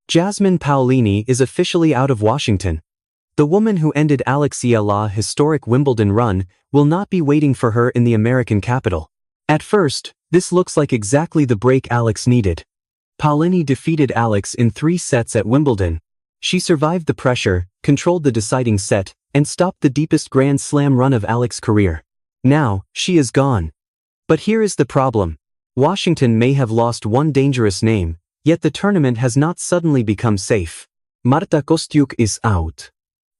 Jasmine Paolini is officially out of Washington. The woman who ended Alex Eala's historic Wimbledon run will not be waiting for her in the American capital. At first, this looks like exactly the break Alex needed. Paolini defeated Alex in 3 sets at Wimbledon. She survived the pressure, controlled the deciding set, and stopped the deepest Grand Slam run of Alex's career. Now, she is gone. But here is the problem. Washington may have lost one dangerous name, yet the tournament has not suddenly become safe. Marta Kostyuk is out.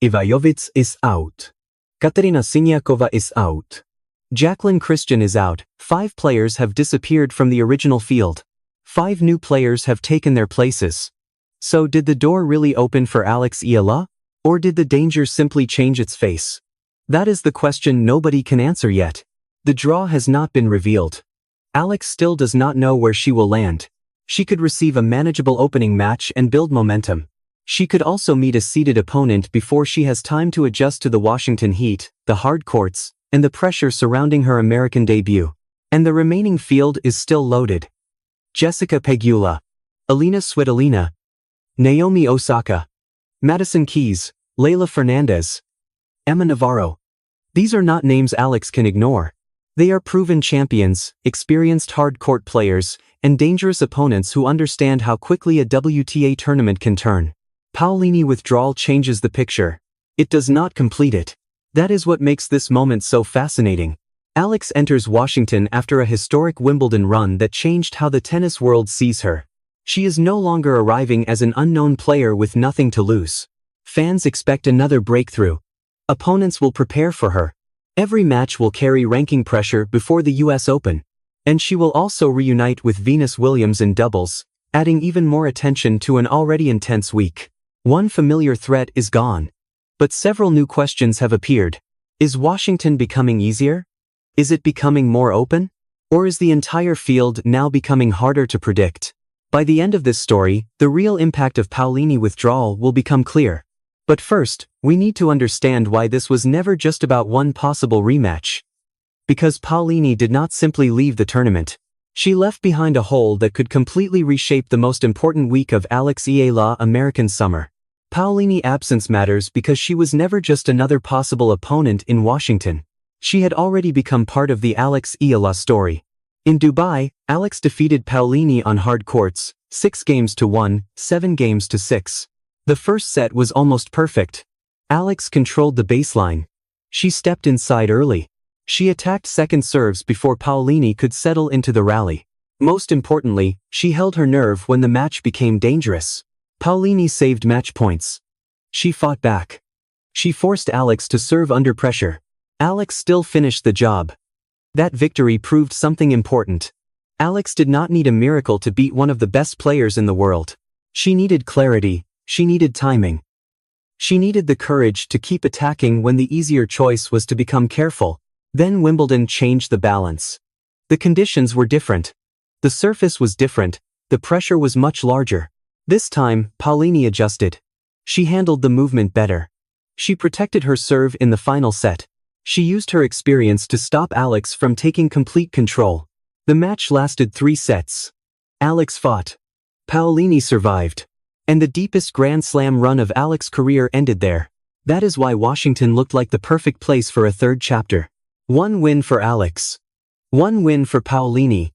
Ivajovic is out. Katerina Siniakova is out. Jacqueline Christian is out. 5 players have disappeared from the original field. 5 new players have taken their places. So did the door really open for Alex Eala? Or did the danger simply change its face? That is the question nobody can answer yet. The draw has not been revealed. Alex still does not know where she will land. She could receive a manageable opening match and build momentum. She could also meet a seeded opponent before she has time to adjust to the Washington heat, the hard courts, and the pressure surrounding her American debut. And the remaining field is still loaded. Jessica Pegula, Alina Svitolina, Naomi Osaka, Madison Keys, Leylah Fernandez, Emma Navarro. These are not names Alex can ignore. They are proven champions, experienced hard-court players, and dangerous opponents who understand how quickly a WTA tournament can turn. Paolini withdrawal changes the picture. It does not complete it. That is what makes this moment so fascinating. Alex enters Washington after a historic Wimbledon run that changed how the tennis world sees her. She is no longer arriving as an unknown player with nothing to lose. Fans expect another breakthrough. Opponents will prepare for her. Every match will carry ranking pressure before the US Open. And she will also reunite with Venus Williams in doubles, adding even more attention to an already intense week. One familiar threat is gone. But several new questions have appeared. Is Washington becoming easier? Is it becoming more open? Or is the entire field now becoming harder to predict? By the end of this story, the real impact of Paolini withdrawal will become clear. But first, we need to understand why this was never just about one possible rematch. Because Paolini did not simply leave the tournament. She left behind a hole that could completely reshape the most important week of Alex Eala's American summer. Paolini's absence matters because she was never just another possible opponent in Washington. She had already become part of the Alex Eala story. In Dubai, Alex defeated Paolini on hard courts, 6-1, 7-6. The first set was almost perfect. Alex controlled the baseline. She stepped inside early. She attacked second serves before Paolini could settle into the rally. Most importantly, she held her nerve when the match became dangerous. Paolini saved match points. She fought back. She forced Alex to serve under pressure. Alex still finished the job. That victory proved something important. Alex did not need a miracle to beat one of the best players in the world. She needed clarity. She needed timing. She needed the courage to keep attacking when the easier choice was to become careful. Then Wimbledon changed the balance. The conditions were different. The surface was different. The pressure was much larger. This time, Paolini adjusted. She handled the movement better. She protected her serve in the final set. She used her experience to stop Alex from taking complete control. The match lasted 3 sets. Alex fought. Paolini survived. And the deepest Grand Slam run of Alex's career ended there. That is why Washington looked like the perfect place for a third chapter. 1 win for Alex. 1 win for Paolini.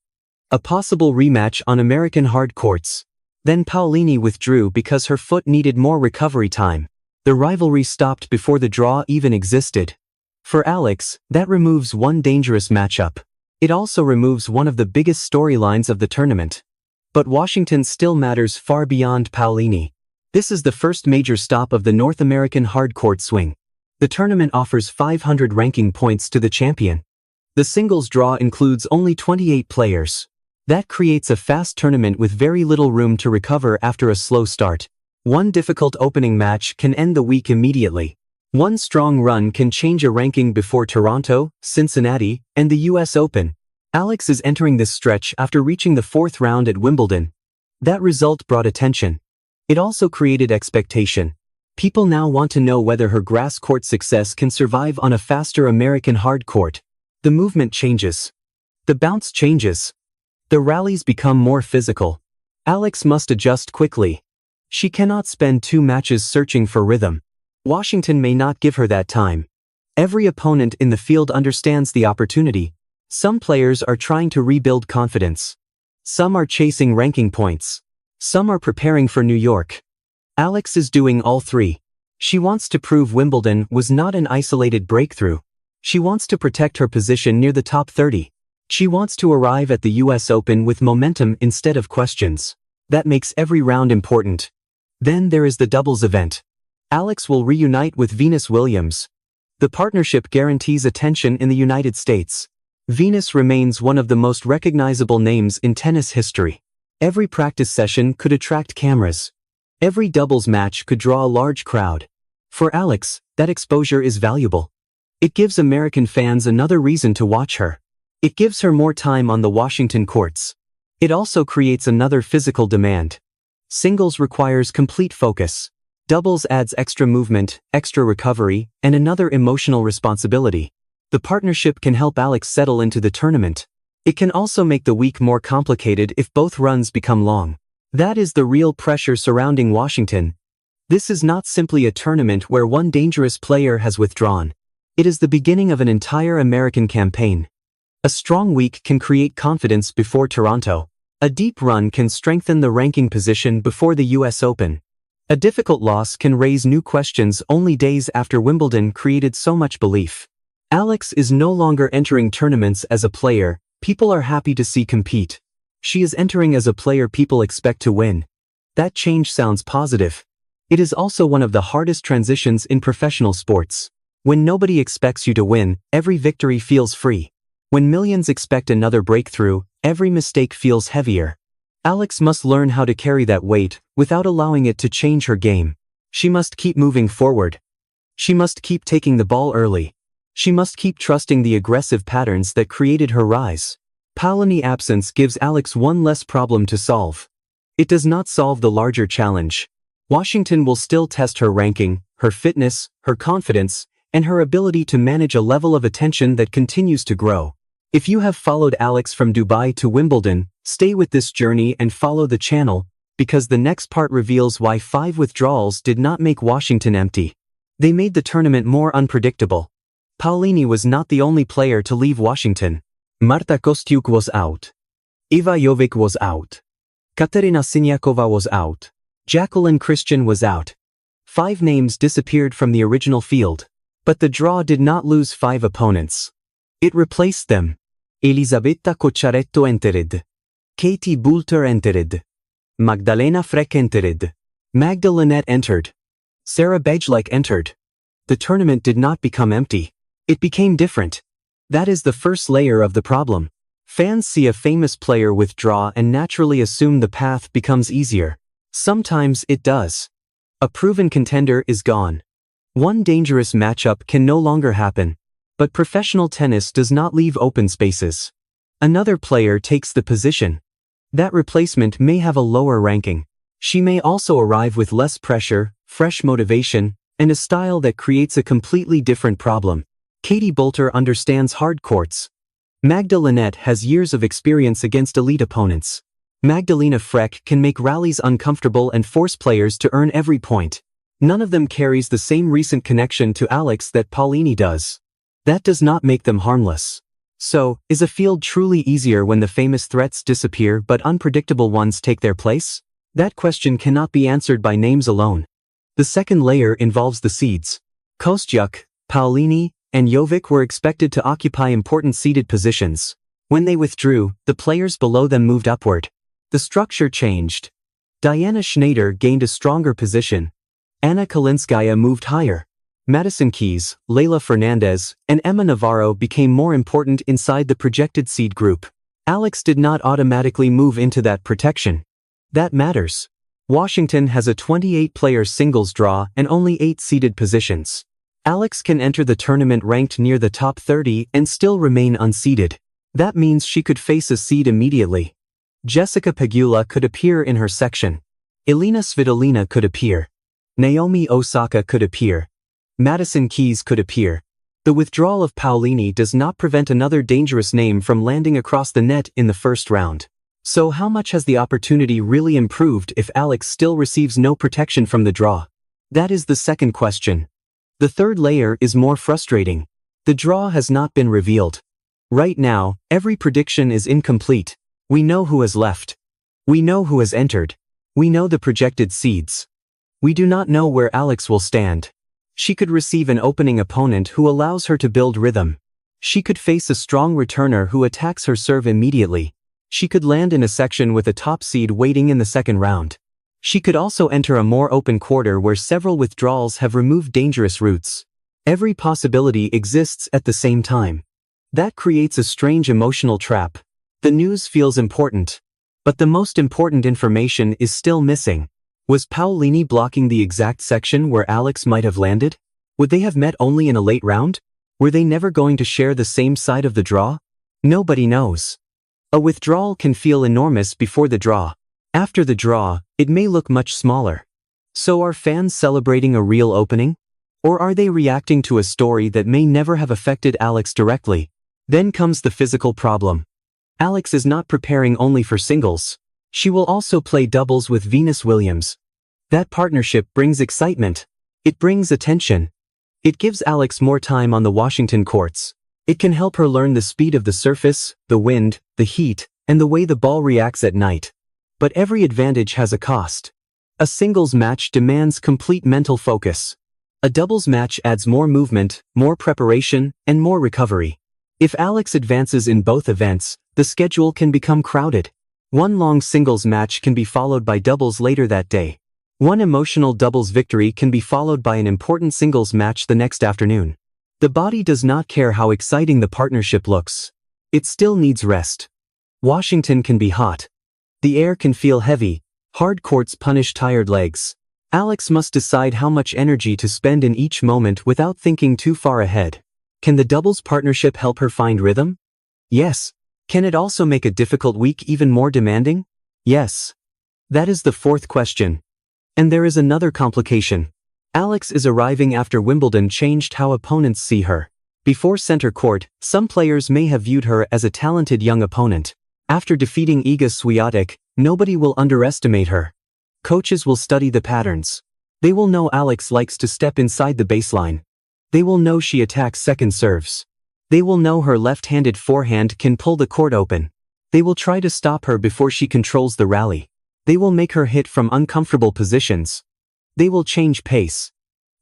A possible rematch on American hard courts. Then Paolini withdrew because her foot needed more recovery time. The rivalry stopped before the draw even existed. For Alex, that removes one dangerous matchup. It also removes one of the biggest storylines of the tournament. But Washington still matters far beyond Paolini. This is the first major stop of the North American hardcourt swing. The tournament offers 500 ranking points to the champion. The singles draw includes only 28 players. That creates a fast tournament with very little room to recover after a slow start. One difficult opening match can end the week immediately. One strong run can change a ranking before Toronto, Cincinnati, and the US Open. Alex is entering this stretch after reaching the 4th round at Wimbledon. That result brought attention. It also created expectation. People now want to know whether her grass court success can survive on a faster American hard court. The movement changes. The bounce changes. The rallies become more physical. Alex must adjust quickly. She cannot spend 2 matches searching for rhythm. Washington may not give her that time. Every opponent in the field understands the opportunity. Some players are trying to rebuild confidence. Some are chasing ranking points. Some are preparing for New York. Alex is doing all three. She wants to prove Wimbledon was not an isolated breakthrough. She wants to protect her position near the top 30. She wants to arrive at the US Open with momentum instead of questions. That makes every round important. Then there is the doubles event. Alex will reunite with Venus Williams. The partnership guarantees attention in the United States. Venus remains one of the most recognizable names in tennis history. Every practice session could attract cameras. Every doubles match could draw a large crowd. For Alex, that exposure is valuable. It gives American fans another reason to watch her. It gives her more time on the Washington courts. It also creates another physical demand. Singles requires complete focus. Doubles adds extra movement, extra recovery, and another emotional responsibility. The partnership can help Alex settle into the tournament. It can also make the week more complicated if both runs become long. That is the real pressure surrounding Washington. This is not simply a tournament where one dangerous player has withdrawn. It is the beginning of an entire American campaign. A strong week can create confidence before Toronto. A deep run can strengthen the ranking position before the US Open. A difficult loss can raise new questions only days after Wimbledon created so much belief. Alex is no longer entering tournaments as a player people are happy to see compete. She is entering as a player people expect to win. That change sounds positive. It is also one of the hardest transitions in professional sports. When nobody expects you to win, every victory feels free. When millions expect another breakthrough, every mistake feels heavier. Alex must learn how to carry that weight without allowing it to change her game. She must keep moving forward. She must keep taking the ball early. She must keep trusting the aggressive patterns that created her rise. Paolini's absence gives Alex one less problem to solve. It does not solve the larger challenge. Washington will still test her ranking, her fitness, her confidence, and her ability to manage a level of attention that continues to grow. If you have followed Alex from Dubai to Wimbledon, stay with this journey and follow the channel, because the next part reveals why 5 withdrawals did not make Washington empty. They made the tournament more unpredictable. Paolini was not the only player to leave Washington. Marta Kostyuk was out. Iva Jovic was out. Katerina Siniakova was out. Jacqueline Christian was out. 5 names disappeared from the original field. But the draw did not lose 5 opponents. It replaced them. Elisabetta Cocciaretto entered. Katie Boulter entered. Magdalena Freck entered. Magda Linette entered. Sarah Bejlek entered. The tournament did not become empty. It became different. That is the first layer of the problem. Fans see a famous player withdraw and naturally assume the path becomes easier. Sometimes it does. A proven contender is gone. One dangerous matchup can no longer happen. But professional tennis does not leave open spaces. Another player takes the position. That replacement may have a lower ranking. She may also arrive with less pressure, fresh motivation, and a style that creates a completely different problem. Katie Boulter understands hard courts. Magda Linette has years of experience against elite opponents. Magdalena Freck can make rallies uncomfortable and force players to earn every point. None of them carries the same recent connection to Alex that Paolini does. That does not make them harmless. So, is a field truly easier when the famous threats disappear but unpredictable ones take their place? That question cannot be answered by names alone. The second layer involves the seeds. Kostyuk, Paolini, and Jovic were expected to occupy important seeded positions. When they withdrew, the players below them moved upward. The structure changed. Diana Schneider gained a stronger position. Anna Kalinskaya moved higher. Madison Keys, Leila Fernandez, and Emma Navarro became more important inside the projected seed group. Alex did not automatically move into that protection. That matters. Washington has a 28-player singles draw and only 8 seeded positions. Alex can enter the tournament ranked near the top 30 and still remain unseeded. That means she could face a seed immediately. Jessica Pegula could appear in her section. Elina Svitolina could appear. Naomi Osaka could appear. Madison Keys could appear. The withdrawal of Paolini does not prevent another dangerous name from landing across the net in the first round. So how much has the opportunity really improved if Alex still receives no protection from the draw? That is the second question. The third layer is more frustrating. The draw has not been revealed. Right now, every prediction is incomplete. We know who has left. We know who has entered. We know the projected seeds. We do not know where Alex will stand. She could receive an opening opponent who allows her to build rhythm. She could face a strong returner who attacks her serve immediately. She could land in a section with a top seed waiting in the second round. She could also enter a more open quarter where several withdrawals have removed dangerous routes. Every possibility exists at the same time. That creates a strange emotional trap. The news feels important. But the most important information is still missing. Was Paolini blocking the exact section where Alex might have landed? Would they have met only in a late round? Were they never going to share the same side of the draw? Nobody knows. A withdrawal can feel enormous before the draw. After the draw, it may look much smaller. So are fans celebrating a real opening? Or are they reacting to a story that may never have affected Alex directly? Then comes the physical problem. Alex is not preparing only for singles. She will also play doubles with Venus Williams. That partnership brings excitement. It brings attention. It gives Alex more time on the Washington courts. It can help her learn the speed of the surface, the wind, the heat, and the way the ball reacts at night. But every advantage has a cost. A singles match demands complete mental focus. A doubles match adds more movement, more preparation, and more recovery. If Alex advances in both events, the schedule can become crowded. One long singles match can be followed by doubles later that day. One emotional doubles victory can be followed by an important singles match the next afternoon. The body does not care how exciting the partnership looks. It still needs rest. Washington can be hot. The air can feel heavy. Hard courts punish tired legs. Alex must decide how much energy to spend in each moment without thinking too far ahead. Can the doubles partnership help her find rhythm? Yes. Can it also make a difficult week even more demanding? Yes. That is the fourth question. And there is another complication. Alex is arriving after Wimbledon changed how opponents see her. Before center court, some players may have viewed her as a talented young opponent. After defeating Iga Swiatek, nobody will underestimate her. Coaches will study the patterns. They will know Alex likes to step inside the baseline. They will know she attacks second serves. They will know her left-handed forehand can pull the court open. They will try to stop her before she controls the rally. They will make her hit from uncomfortable positions. They will change pace.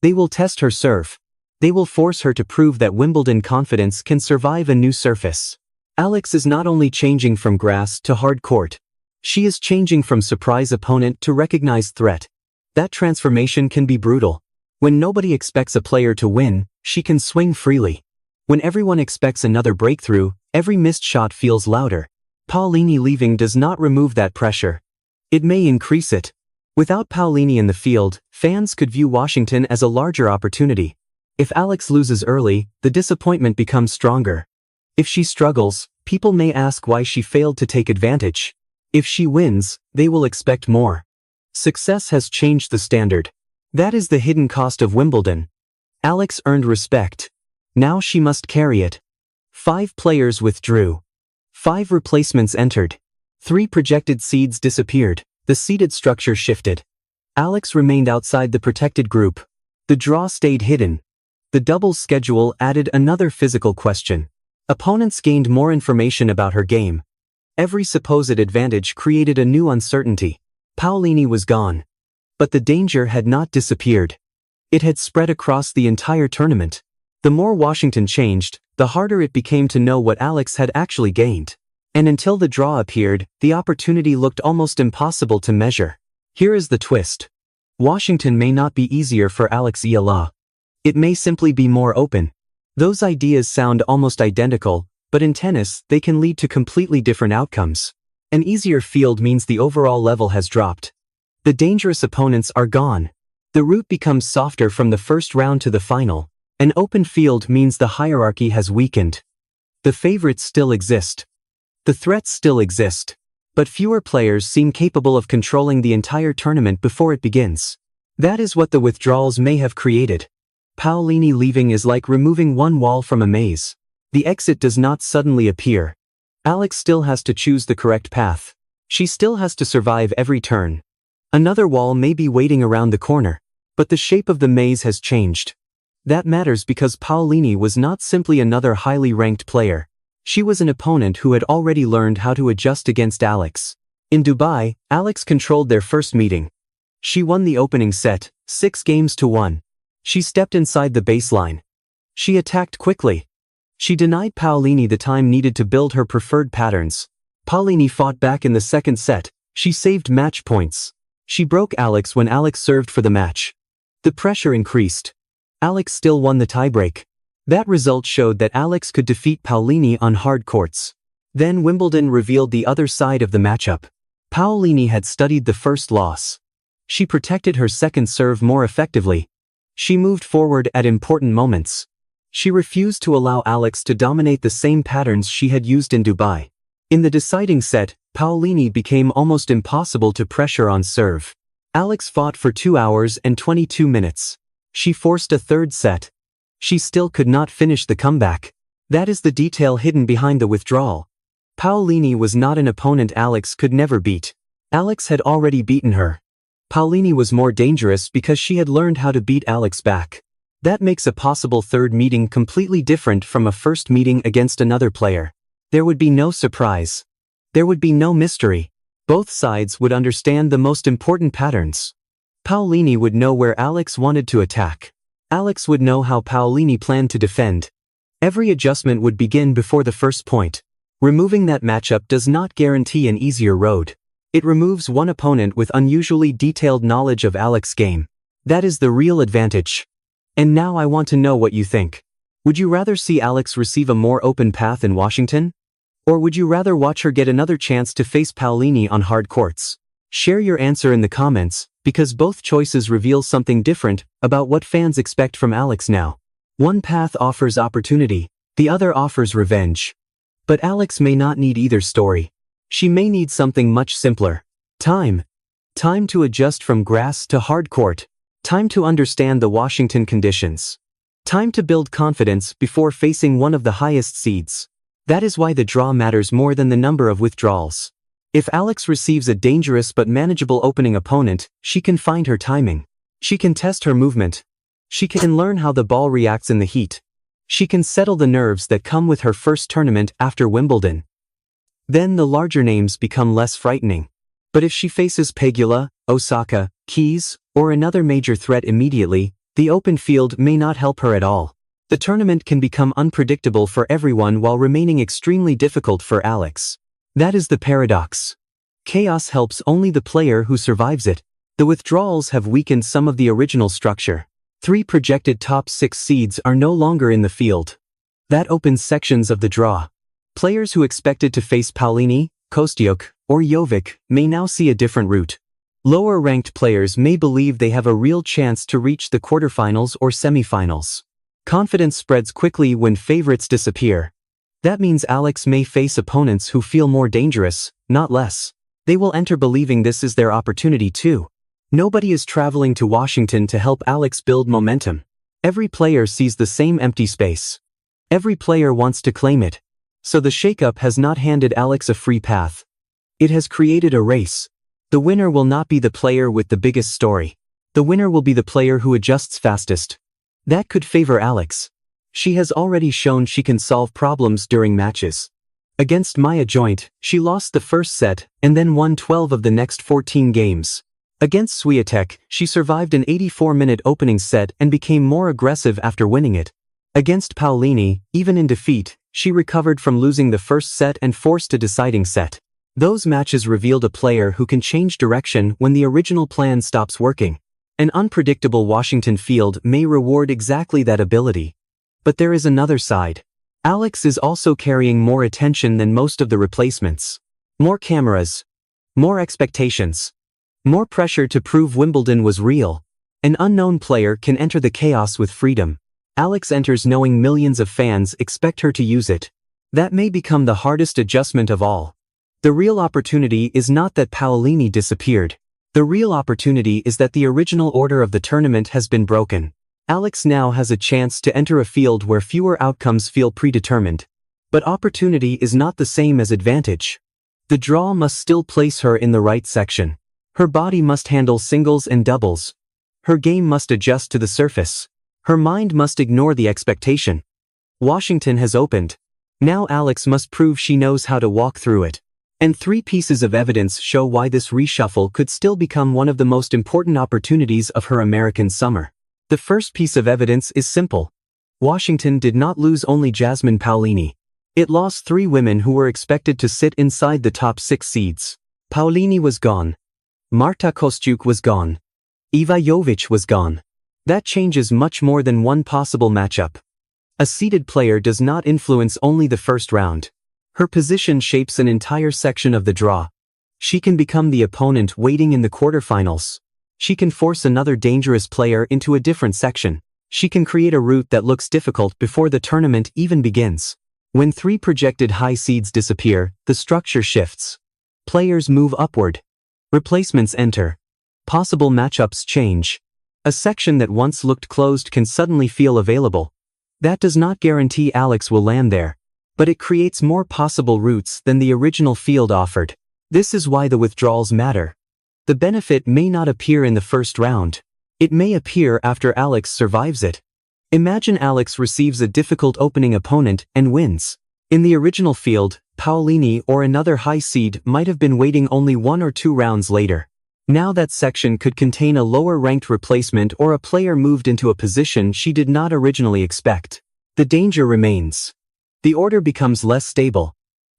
They will test her serve. They will force her to prove that Wimbledon confidence can survive a new surface. Alex is not only changing from grass to hard court. She is changing from surprise opponent to recognized threat. That transformation can be brutal. When nobody expects a player to win, she can swing freely. When everyone expects another breakthrough, every missed shot feels louder. Paolini leaving does not remove that pressure. It may increase it. Without Paolini in the field, fans could view Washington as a larger opportunity. If Alex loses early, the disappointment becomes stronger. If she struggles, people may ask why she failed to take advantage. If she wins, they will expect more. Success has changed the standard. That is the hidden cost of Wimbledon. Alex earned respect. Now she must carry it. 5 players withdrew. 5 replacements entered. 3 projected seeds disappeared. The seeded structure shifted. Alex remained outside the protected group. The draw stayed hidden. The doubles schedule added another physical question. Opponents gained more information about her game. Every supposed advantage created a new uncertainty. Paolini was gone. But the danger had not disappeared. It had spread across the entire tournament. The more Washington changed, the harder it became to know what Alex had actually gained. And until the draw appeared, the opportunity looked almost impossible to measure. Here is the twist. Washington may not be easier for Alex Eala. It may simply be more open. Those ideas sound almost identical, but in tennis, they can lead to completely different outcomes. An easier field means the overall level has dropped. The dangerous opponents are gone. The route becomes softer from the first round to the final. An open field means the hierarchy has weakened. The favorites still exist. The threats still exist. But fewer players seem capable of controlling the entire tournament before it begins. That is what the withdrawals may have created. Paolini leaving is like removing one wall from a maze. The exit does not suddenly appear. Alex still has to choose the correct path. She still has to survive every turn. Another wall may be waiting around the corner, but the shape of the maze has changed. That matters because Paolini was not simply another highly ranked player. She was an opponent who had already learned how to adjust against Alex. In Dubai, Alex controlled their first meeting. She won the opening set, 6-1. She stepped inside the baseline. She attacked quickly. She denied Paolini the time needed to build her preferred patterns. Paolini fought back in the second set. She saved match points. She broke Alex when Alex served for the match. The pressure increased. Alex still won the tiebreak. That result showed that Alex could defeat Paolini on hard courts. Then Wimbledon revealed the other side of the matchup. Paolini had studied the first loss. She protected her second serve more effectively. She moved forward at important moments. She refused to allow Alex to dominate the same patterns she had used in Dubai. In the deciding set, Paolini became almost impossible to pressure on serve. Alex fought for 2 hours and 22 minutes. She forced a third set. She still could not finish the comeback. That is the detail hidden behind the withdrawal. Paolini was not an opponent Alex could never beat. Alex had already beaten her. Paolini was more dangerous because she had learned how to beat Alex back. That makes a possible third meeting completely different from a first meeting against another player. There would be no surprise. There would be no mystery. Both sides would understand the most important patterns. Paolini would know where Alex wanted to attack. Alex would know how Paolini planned to defend. Every adjustment would begin before the first point. Removing that matchup does not guarantee an easier road. It removes one opponent with unusually detailed knowledge of Alex's game. That is the real advantage. And now I want to know what you think. Would you rather see Alex receive a more open path in Washington? Or would you rather watch her get another chance to face Paolini on hard courts? Share your answer in the comments, because both choices reveal something different about what fans expect from Alex now. One path offers opportunity, the other offers revenge. But Alex may not need either story. She may need something much simpler. Time. Time to adjust from grass to hard court. Time to understand the Washington conditions. Time to build confidence before facing one of the highest seeds. That is why the draw matters more than the number of withdrawals. If Alex receives a dangerous but manageable opening opponent, she can find her timing. She can test her movement. She can learn how the ball reacts in the heat. She can settle the nerves that come with her first tournament after Wimbledon. Then the larger names become less frightening. But if she faces Pegula, Osaka, Keys, or another major threat immediately, the open field may not help her at all. The tournament can become unpredictable for everyone while remaining extremely difficult for Alex. That is the paradox. Chaos helps only the player who survives it. The withdrawals have weakened some of the original structure. 3 projected top 6 seeds are no longer in the field. That opens sections of the draw. Players who expected to face Paolini, Kostyuk, or Jovic may now see a different route. Lower-ranked players may believe they have a real chance to reach the quarterfinals or semifinals. Confidence spreads quickly when favorites disappear. That means Alex may face opponents who feel more dangerous, not less. They will enter believing this is their opportunity too. Nobody is traveling to Washington to help Alex build momentum. Every player sees the same empty space. Every player wants to claim it. So the shakeup has not handed Alex a free path. It has created a race. The winner will not be the player with the biggest story. The winner will be the player who adjusts fastest. That could favor Alex. She has already shown she can solve problems during matches. Against Maya Joint, she lost the first set and then won 12 of the next 14 games. Against Swiatek, she survived an 84-minute opening set and became more aggressive after winning it. Against Paolini, even in defeat, she recovered from losing the first set and forced a deciding set. Those matches revealed a player who can change direction when the original plan stops working. An unpredictable Washington field may reward exactly that ability. But there is another side. Alex is also carrying more attention than most of the replacements. More cameras. More expectations. More pressure to prove Wimbledon was real. An unknown player can enter the chaos with freedom. Alex enters knowing millions of fans expect her to use it. That may become the hardest adjustment of all. The real opportunity is not that Paolini disappeared. The real opportunity is that the original order of the tournament has been broken. Alex now has a chance to enter a field where fewer outcomes feel predetermined. But opportunity is not the same as advantage. The draw must still place her in the right section. Her body must handle singles and doubles. Her game must adjust to the surface. Her mind must ignore the expectation. Washington has opened. Now Alex must prove she knows how to walk through it. And 3 pieces of evidence show why this reshuffle could still become one of the most important opportunities of her American summer. The first piece of evidence is simple. Washington did not lose only Jasmine Paolini. It lost 3 women who were expected to sit inside the top 6 seeds. Paolini was gone. Marta Kostyuk was gone. Eva Jovic was gone. That changes much more than one possible matchup. A seeded player does not influence only the first round. Her position shapes an entire section of the draw. She can become the opponent waiting in the quarterfinals. She can force another dangerous player into a different section. She can create a route that looks difficult before the tournament even begins. When 3 projected high seeds disappear, the structure shifts. Players move upward. Replacements enter. Possible matchups change. A section that once looked closed can suddenly feel available. That does not guarantee Alex will land there, but it creates more possible routes than the original field offered. This is why the withdrawals matter. The benefit may not appear in the first round. It may appear after Alex survives it. Imagine Alex receives a difficult opening opponent and wins. In the original field, Paolini or another high seed might have been waiting only 1 or 2 rounds later. Now that section could contain a lower-ranked replacement or a player moved into a position she did not originally expect. The danger remains. The order becomes less stable.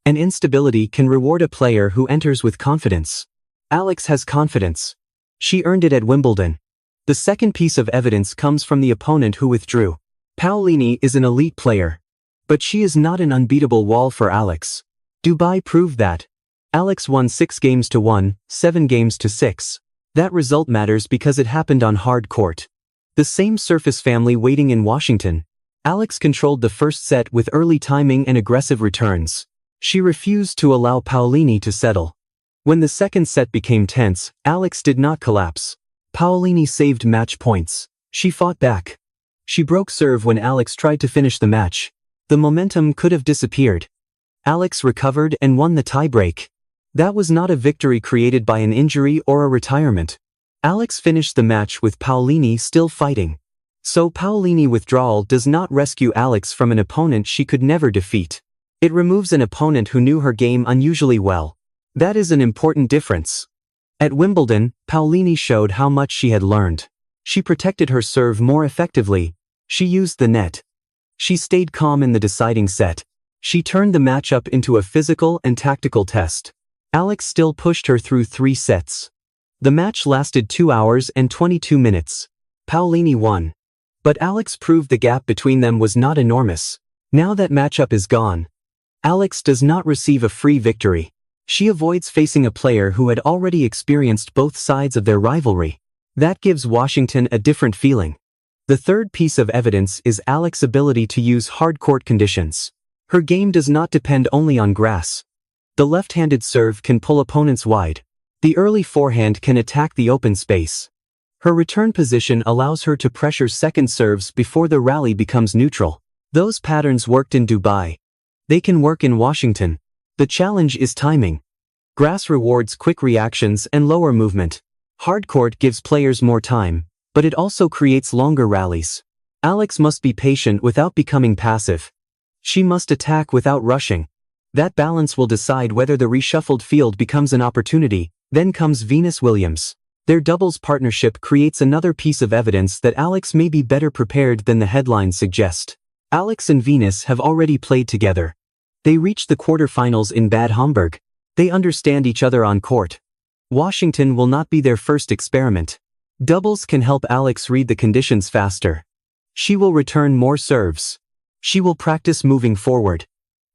And instability can reward a player who enters with confidence. Alex has confidence. She earned it at Wimbledon. The second piece of evidence comes from the opponent who withdrew. Paolini is an elite player. But she is not an unbeatable wall for Alex. Dubai proved that. Alex won 6 games to 1, 7 games to 6. That result matters because it happened on hard court. The same surface family waiting in Washington. Alex controlled the first set with early timing and aggressive returns. She refused to allow Paolini to settle. When the second set became tense, Alex did not collapse. Paolini saved match points. She fought back. She broke serve when Alex tried to finish the match. The momentum could have disappeared. Alex recovered and won the tiebreak. That was not a victory created by an injury or a retirement. Alex finished the match with Paolini still fighting. So Paolini withdrawal does not rescue Alex from an opponent she could never defeat. It removes an opponent who knew her game unusually well. That is an important difference. At Wimbledon, Paolini showed how much she had learned. She protected her serve more effectively. She used the net. She stayed calm in the deciding set. She turned the matchup into a physical and tactical test. Alex still pushed her through 3 sets. The match lasted 2 hours and 22 minutes. Paolini won. But Alex proved the gap between them was not enormous. Now that matchup is gone. Alex does not receive a free victory. She avoids facing a player who had already experienced both sides of their rivalry. That gives Washington a different feeling. The third piece of evidence is Alex's ability to use hard court conditions. Her game does not depend only on grass. The left-handed serve can pull opponents wide. The early forehand can attack the open space. Her return position allows her to pressure second serves before the rally becomes neutral. Those patterns worked in Dubai. They can work in Washington. The challenge is timing. Grass rewards quick reactions and lower movement. Hard court gives players more time, but it also creates longer rallies. Alex must be patient without becoming passive. She must attack without rushing. That balance will decide whether the reshuffled field becomes an opportunity. Then comes Venus Williams. Their doubles partnership creates another piece of evidence that Alex may be better prepared than the headlines suggest. Alex and Venus have already played together. They reached the quarterfinals in Bad Homburg. They understand each other on court. Washington will not be their first experiment. Doubles can help Alex read the conditions faster. She will return more serves. She will practice moving forward.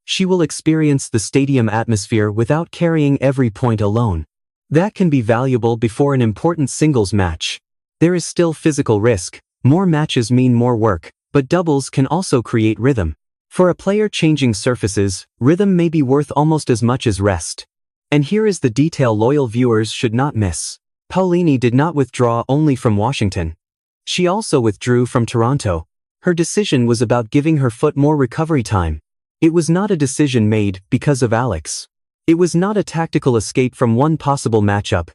She will experience the stadium atmosphere without carrying every point alone. That can be valuable before an important singles match. There is still physical risk. More matches mean more work, but doubles can also create rhythm. For a player changing surfaces, rhythm may be worth almost as much as rest. And here is the detail loyal viewers should not miss. Paolini did not withdraw only from Washington. She also withdrew from Toronto. Her decision was about giving her foot more recovery time. It was not a decision made because of Alex. It was not a tactical escape from one possible matchup.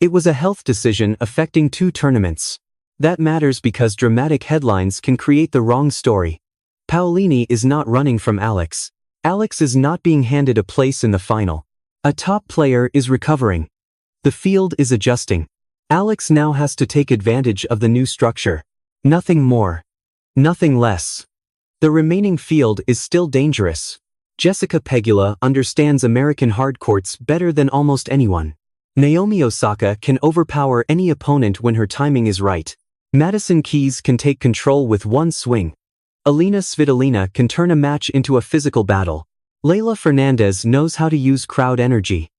It was a health decision affecting 2 tournaments. That matters because dramatic headlines can create the wrong story. Paolini is not running from Alex. Alex is not being handed a place in the final. A top player is recovering. The field is adjusting. Alex now has to take advantage of the new structure. Nothing more. Nothing less. The remaining field is still dangerous. Jessica Pegula understands American hardcourts better than almost anyone. Naomi Osaka can overpower any opponent when her timing is right. Madison Keys can take control with one swing. Alina Svitolina can turn a match into a physical battle. Leylah Fernandez knows how to use crowd energy.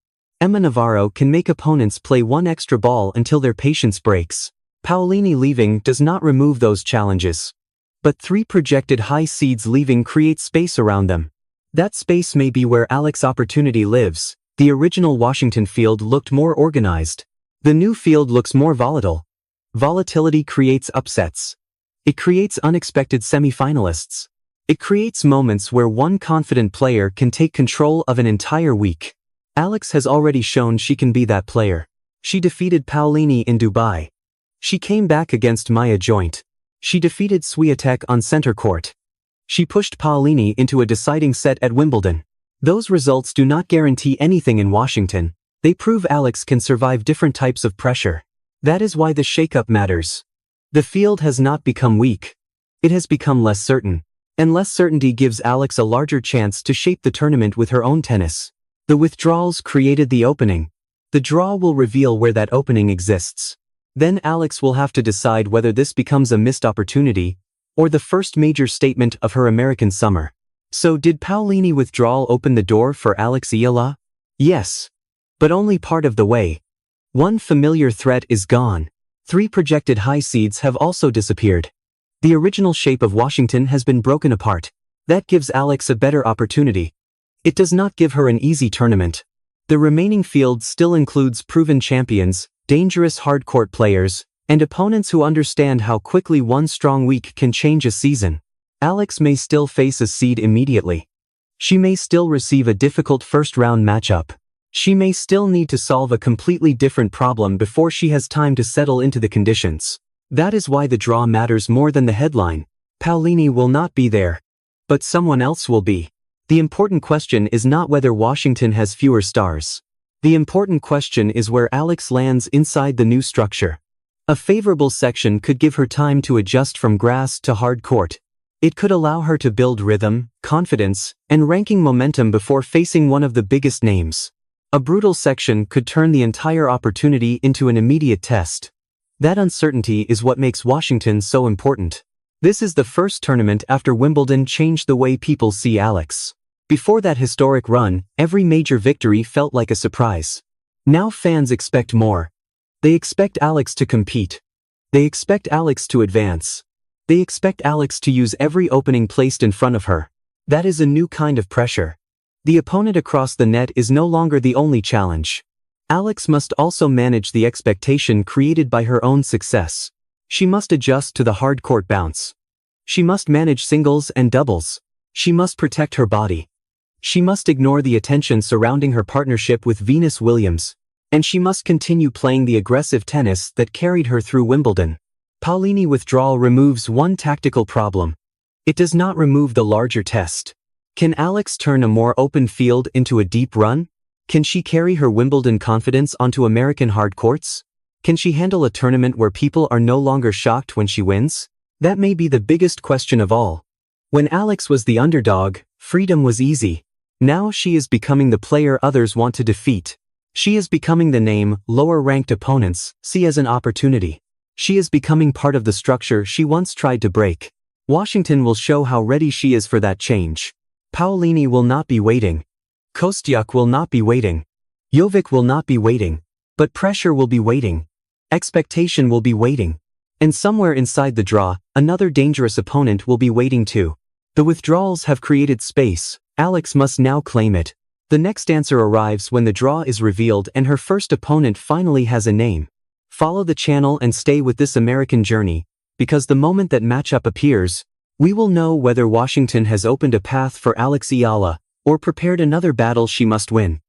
Emma Navarro can make opponents play one extra ball until their patience breaks. Paolini leaving does not remove those challenges. But 3 projected high seeds leaving creates space around them. That space may be where Alex's opportunity lives. The original Washington field looked more organized. The new field looks more volatile. Volatility creates upsets. It creates unexpected semifinalists. It creates moments where one confident player can take control of an entire week. Alex has already shown she can be that player. She defeated Paolini in Dubai. She came back against Maya Joint. She defeated Swiatek on center court. She pushed Paolini into a deciding set at Wimbledon. Those results do not guarantee anything in Washington. They prove Alex can survive different types of pressure. That is why the shakeup matters. The field has not become weak. It has become less certain. And less certainty gives Alex a larger chance to shape the tournament with her own tennis. The withdrawals created the opening. The draw will reveal where that opening exists. Then Alex will have to decide whether this becomes a missed opportunity, or the first major statement of her American summer. So did Paolini withdrawal open the door for Alex Eala? Yes. But only part of the way. One familiar threat is gone. 3 projected high seeds have also disappeared. The original shape of Washington has been broken apart. That gives Alex a better opportunity. It does not give her an easy tournament. The remaining field still includes proven champions, dangerous hardcourt players, and opponents who understand how quickly one strong week can change a season. Alex may still face a seed immediately. She may still receive a difficult first-round matchup. She may still need to solve a completely different problem before she has time to settle into the conditions. That is why the draw matters more than the headline. Paolini will not be there. But someone else will be. The important question is not whether Washington has fewer stars. The important question is where Alex lands inside the new structure. A favorable section could give her time to adjust from grass to hard court. It could allow her to build rhythm, confidence, and ranking momentum before facing one of the biggest names. A brutal section could turn the entire opportunity into an immediate test. That uncertainty is what makes Washington so important. This is the first tournament after Wimbledon changed the way people see Alex. Before that historic run, every major victory felt like a surprise. Now fans expect more. They expect Alex to compete. They expect Alex to advance. They expect Alex to use every opening placed in front of her. That is a new kind of pressure. The opponent across the net is no longer the only challenge. Alex must also manage the expectation created by her own success. She must adjust to the hard court bounce. She must manage singles and doubles. She must protect her body. She must ignore the attention surrounding her partnership with Venus Williams. And she must continue playing the aggressive tennis that carried her through Wimbledon. Paolini withdrawal removes one tactical problem. It does not remove the larger test. Can Alex turn a more open field into a deep run? Can she carry her Wimbledon confidence onto American hard courts? Can she handle a tournament where people are no longer shocked when she wins? That may be the biggest question of all. When Alex was the underdog, freedom was easy. Now she is becoming the player others want to defeat. She is becoming the name lower-ranked opponents see as an opportunity. She is becoming part of the structure she once tried to break. Washington will show how ready she is for that change. Paolini will not be waiting. Kostyuk will not be waiting. Jovic will not be waiting. But pressure will be waiting. Expectation will be waiting. And somewhere inside the draw, another dangerous opponent will be waiting too. The withdrawals have created space. Alex must now claim it. The next answer arrives when the draw is revealed and her first opponent finally has a name. Follow the channel and stay with this American journey, because the moment that matchup appears, we will know whether Washington has opened a path for Alex Eala, or prepared another battle she must win.